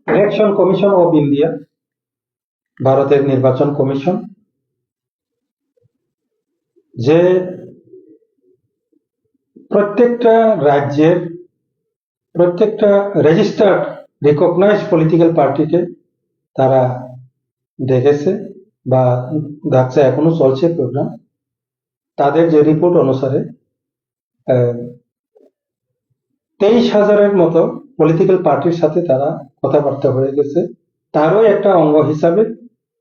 Election commission of India, ভারতের নির্বাচন commission, যে প্রত্যেকটা রাজ্যের প্রত্যেকটা রেজিস্টার্ড রিকগনাইজ পলিটিক্যাল পার্টিকে তারা দেখেছে বা ডাকছে, এখনো চলছে প্রোগ্রাম। তাদের যে রিপোর্ট অনুসারে 23,000-এর মতো পলিটিক্যাল পার্টির সাথে তারা কথাবার্তা হয়ে গেছে। তারও একটা অঙ্গ হিসাবে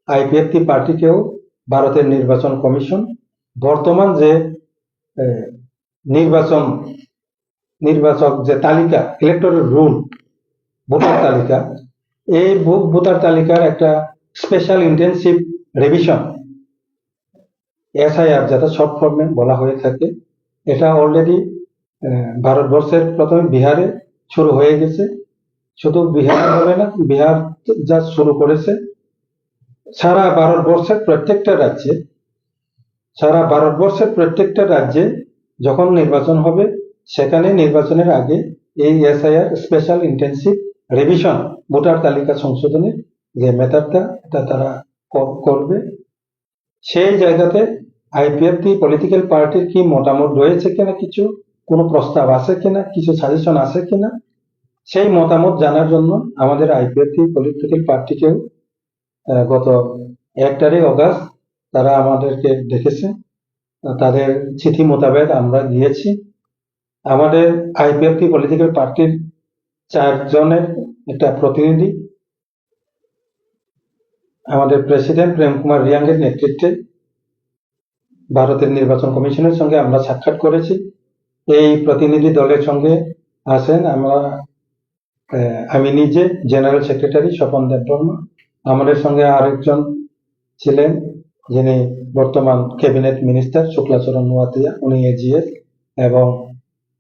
আইপিএফটি পার্টিকেও ভারতের নির্বাচন কমিশন বর্তমান যে নির্বাচক যে তালিকা, ইলেকটোরাল রুল, ভোটার তালিকা, এই ভোটার তালিকার একটা স্পেশাল ইন্টেনসিভ রিভিশন, এসআইআর যেটা শর্ট ফর্মে বলা হয়ে থাকে, এটা অলরেডি ভারতবর্ষের প্রথমে বিহারে শুরু হয়ে গেছে। শুধু বিহারে হবে না, বিহার যা শুরু করেছে, সারা ভারতবর্ষের প্রত্যেকটা রাজ্যে যখন নির্বাচন হবে, সেখানে নির্বাচনের আগে এই SIR special intensive revision, voter তালিকা সংশোধনের যে মেথডটা, এটা তারা করবে। সেই জায়গাতে আইপিএফটি পলিটিক্যাল পার্টির কি মতামত রয়েছে কিনা, কোনো প্রস্তাব আছে কিনা, কিছু সাজেশন আছে কিনা, সেই মতামত জানার জন্য আমাদের আইপিএফটি পলিটিক্যাল পার্টিকেও গত 1 তারিখ অগাস্ট তারা আমাদেরকে দেখেছে। তাদের চিঠি মোতাবেক আমরা গিয়েছি। আমাদের আইপিএফটি পলিটিক্যাল পার্টির 4 জনের একটা প্রতিনিধি আমাদের প্রেসিডেন্ট প্রেম কুমার রিয়াংয়ের নেতৃত্বে ভারতের নির্বাচন কমিশনের সঙ্গে আমরা সাক্ষাৎ করেছি। এই প্রতিনিধি দলের সঙ্গে আছেন আমি নিজে, জেনারেল সেক্রেটারি স্বপন দেববর্মা। আমাদের সঙ্গে আরেকজন ছিলেন যিনি বর্তমান ক্যাবিনেট মিনিস্টার শুক্লাচরণ নোয়াতিয়া, উনি এজিএস, এবং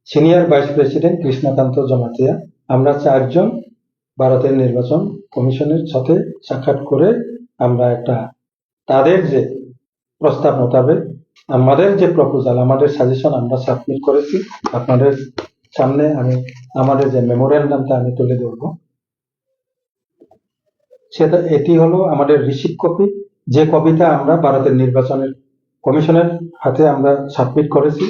senior vice president Krishnakanta Jamatia. আমরা 4 জন ভারতের নির্বাচন কমিশনের সাথে সাক্ষাৎ করে আমরা তাদের যে প্রস্তাব মোতাবেক আমাদের যে প্রপোজাল, আমাদের সাজেশন আমরা সাবমিট করেছি। আপনাদের সামনে আমি আমাদের যে মেমোরেন্ডামটা আমি তুলে ধরবো। এটি হলো আমাদের রিসিভ কপি, যে কপিটা আমরা ভারতের নির্বাচনের কমিশনের হাতে আমরা সাবমিট করেছি।